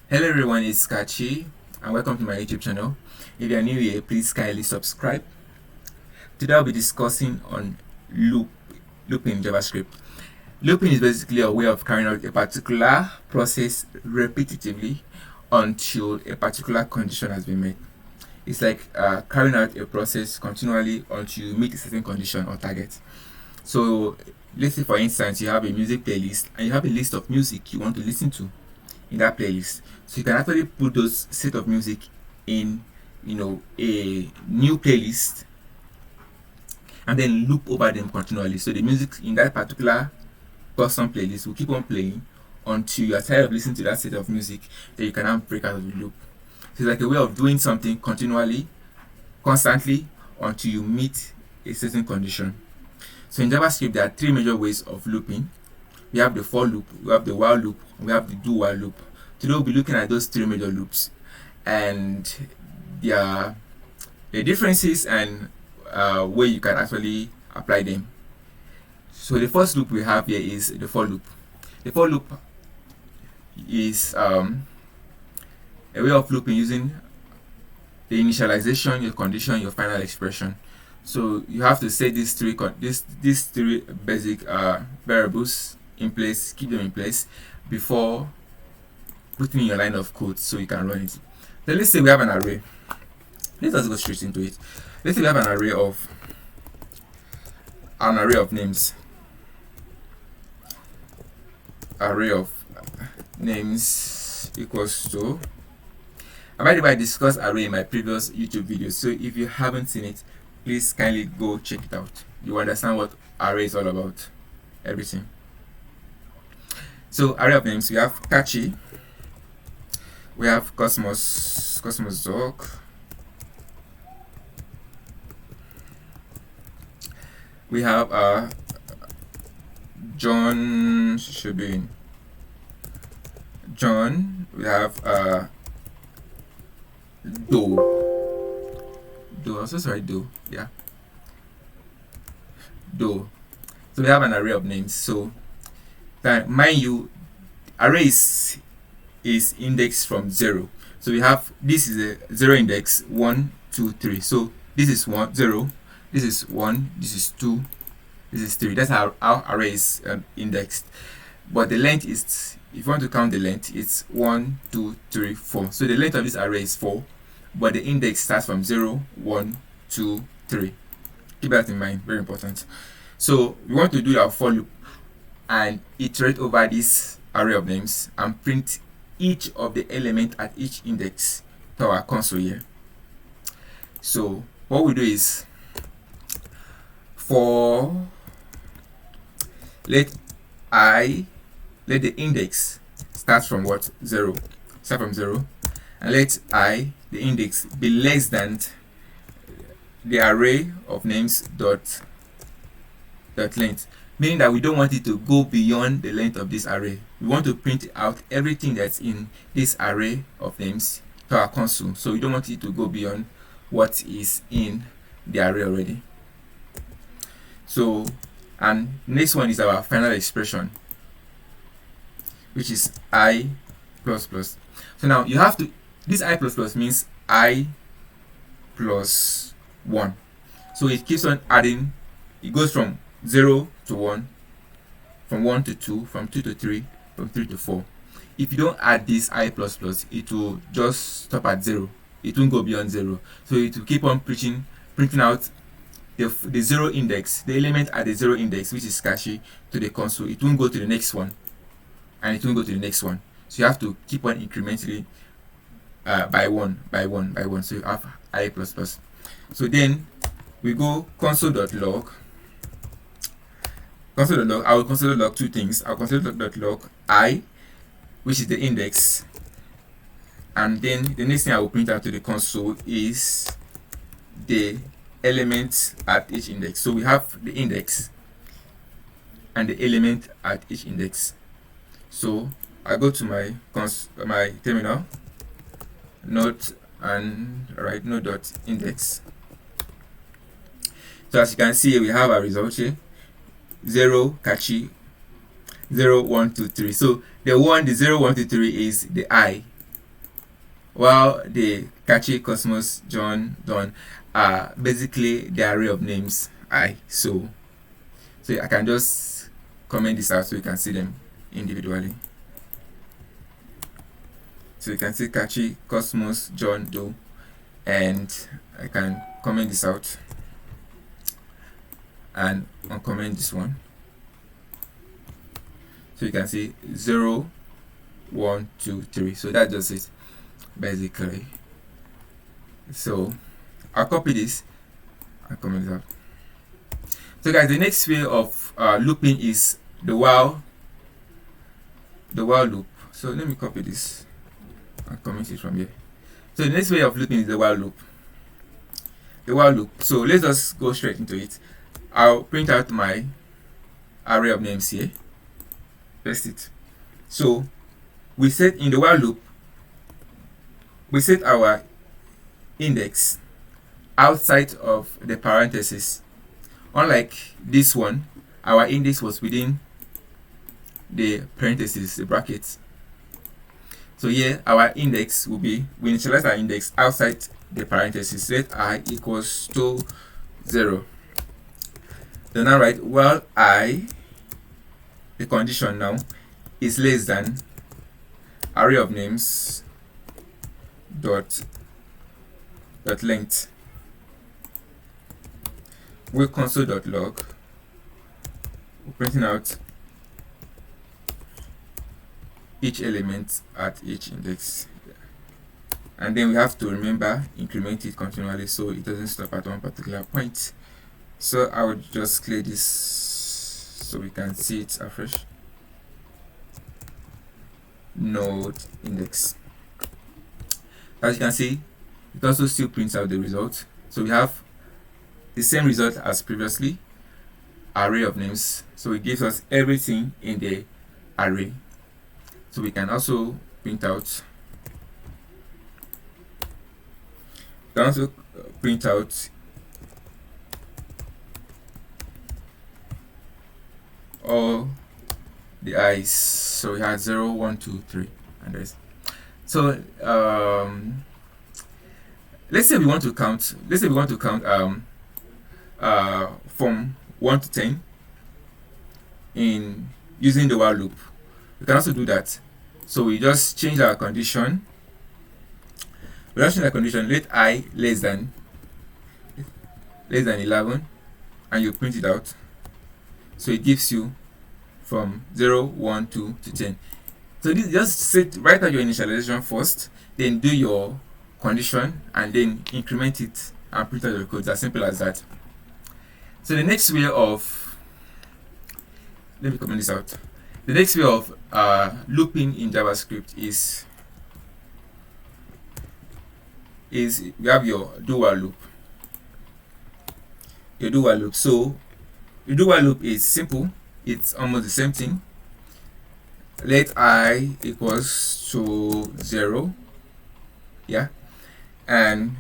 Hello everyone, it's Kachi and welcome to my YouTube channel. If you are new here, please kindly subscribe. Today I'll be discussing on looping in JavaScript. Looping is basically a way of carrying out a particular process repetitively until a particular condition has been met. It's like carrying out a process continually until you meet a certain condition or target. So let's say for instance you have a music playlist and you have a list of music you want to listen to in that playlist. So you can actually put those set of music in a new playlist and then loop over them continually. So the music in that particular custom playlist will keep on playing until you are tired of listening to that set of music, then you can now break out of the loop. So it's like a way of doing something continually, constantly, until you meet a certain condition. So in JavaScript there are three major ways of looping. We have the for loop, we have the while loop, and we have the do while loop. Today we'll be looking at those three major loops and their differences and where you can actually apply them. So the first loop we have here is the for loop. The for loop is a way of looping using the initialization, your condition, your final expression. So you have to set these three basic variables in place, keep them in place before putting in your line of code so you can run it. So let's say we have an array. Let us go straight into it. Let's say we have an array of names. Array of names equals to. By the way, I discussed array in my previous YouTube video, so if you haven't seen it, please kindly go check it out. You understand what array is all about, everything. So array of names, we have Catchy, we have Cosmos Dog, we have John should be John, we have Do, I'm so sorry, Do, yeah, Do. So we have an array of names. So that, mind you, array is indexed from 0. So we have, this is a 0 index, 1 2 3. So this is 1 0, this is 1, this is 2, this is 3. That's how our array is indexed. But the length is, if you want to count the length, it's 1 2 3 4. So the length of this array is 4, but the index starts from 0 1 2 3. Keep that in mind, very important. So we want to do our for loop and iterate over this array of names and print each of the element at each index to our console here. So what we do is, for let the index start from what? 0. Start from 0, and let the index be less than the array of names dot length, meaning that we don't want it to go beyond the length of this array. We want to print out everything that's in this array of names to our console, so we don't want it to go beyond what is in the array already. So, and next one is our final expression, which is I plus plus. So now you have to, this I plus plus means I plus 1. So it keeps on adding, it goes from 0 to 1, from 1 to 2, from 2 to 3, from 3 to 4. If you don't add this I plus plus, it will just stop at 0. It won't go beyond 0. So it will keep on printing out the 0 index, the element at the 0 index, which is Catchy, to the console. It won't go to the next one, and it won't go to the next one. So you have to keep on incrementally by one. So you have I plus plus. So then we go console.log. I will console.log two things. I'll console.log I, which is the index, and then the next thing I will print out to the console is the element at each index. So we have the index and the element at each index. So I go to my terminal, node, and write node.index. So as you can see, we have a result here: 0 Catchy, 0 1 2 3. So the 0 1 2 3 is the I, while the Kachi, Cosmos, John, Don are basically the array of names I. So I can just comment this out so you can see them individually. So you can see Kachi, Cosmos, John, Doe, and I can comment this out and uncomment this one. So you can see 0, 1, 2, 3. So that's just it basically. So I'll copy this and comment it out. So guys, the next way of looping is the while loop. So let me copy this and comment it from here. So the next way of looping is the while loop. So let's just go straight into it. I'll print out my array of names here. Paste it. So we set in the while loop, we set our index outside of the parentheses. Unlike this one, our index was within the parentheses, the brackets. So here our index will be, we initialize our index outside the parentheses. Let I equals to 0. Then now write while I, the condition now, is less than array of names dot length with console.log. We're printing out each element at each index, and then we have to remember increment it continually so it doesn't stop at one particular point. So I would just clear this so we can see it afresh. Node index. As you can see, it also still prints out the result. So we have the same result as previously, array of names. So it gives us everything in the array. So we can also print out, all the i's. So we had 0, 1, 2, 3, and there's. So let's say we want to count. From 1 to 10 in using the while loop. We can also do that. So we just change our condition. Let I less than 11, and you print it out. So it gives you from 0, 1, 2 to 10. So this just write out your initialization first, then do your condition, and then increment it and print out your code. As simple as that. So the next way of, let me comment this out. The next way of looping in JavaScript is we have your do while loop. So your do while loop is simple. It's almost the same thing. Let I equals to 0. Yeah, and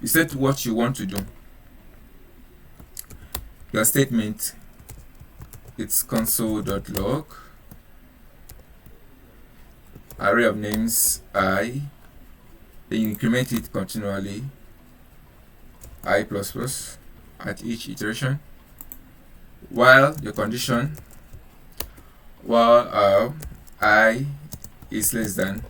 you set what you want to do. Your statement, it's console.log, array of names I, then you increment it continually, I++ at each iteration, while your condition, while I is less than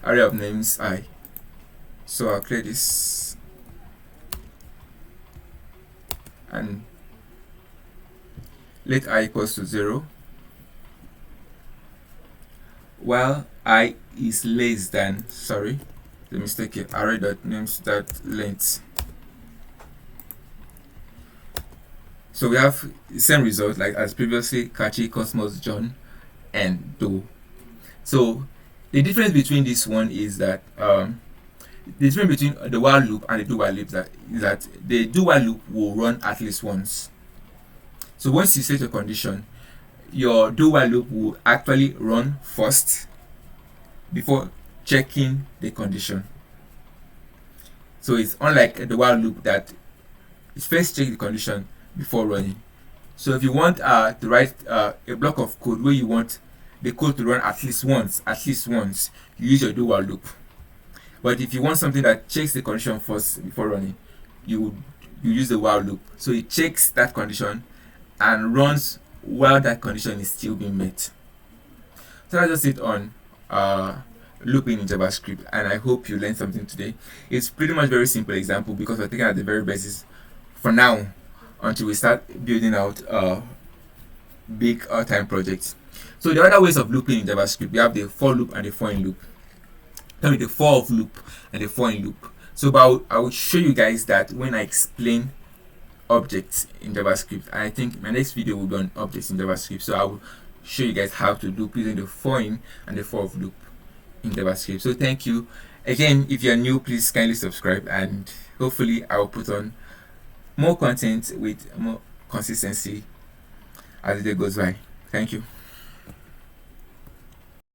array of names I. So I'll clear this and let I equals to 0, while I is less than, sorry, the mistake here, array.names.length. So we have the same result like as previously, Kachi, Cosmos, John, and Doe. So the difference between this one is that the difference between the while loop and the do while loop is that the do while loop will run at least once. So once you set a condition, your do while loop will actually run first before checking the condition. So it's unlike the while loop that it first checks the condition before running. So if you want to write a block of code where you want the code to run at least once, you use your do while loop. But if you want something that checks the condition first before running, you use the while loop. So it checks that condition and runs while that condition is still being met. So that's just it on looping in JavaScript, and I hope you learned something today. It's pretty much very simple example because we're taking at the very basis for now until we start building out big time projects. So the other ways of looping in JavaScript, we have the for loop and the for in loop. The for of loop and the for in loop. So I will show you guys that when I explain objects in JavaScript. I think my next video will be on objects in JavaScript. So I will show you guys how to loop using the for in and the for of loop in JavaScript. So thank you again. If you are new, please kindly subscribe, and hopefully I will put on more content with more consistency as the day goes by. Thank you.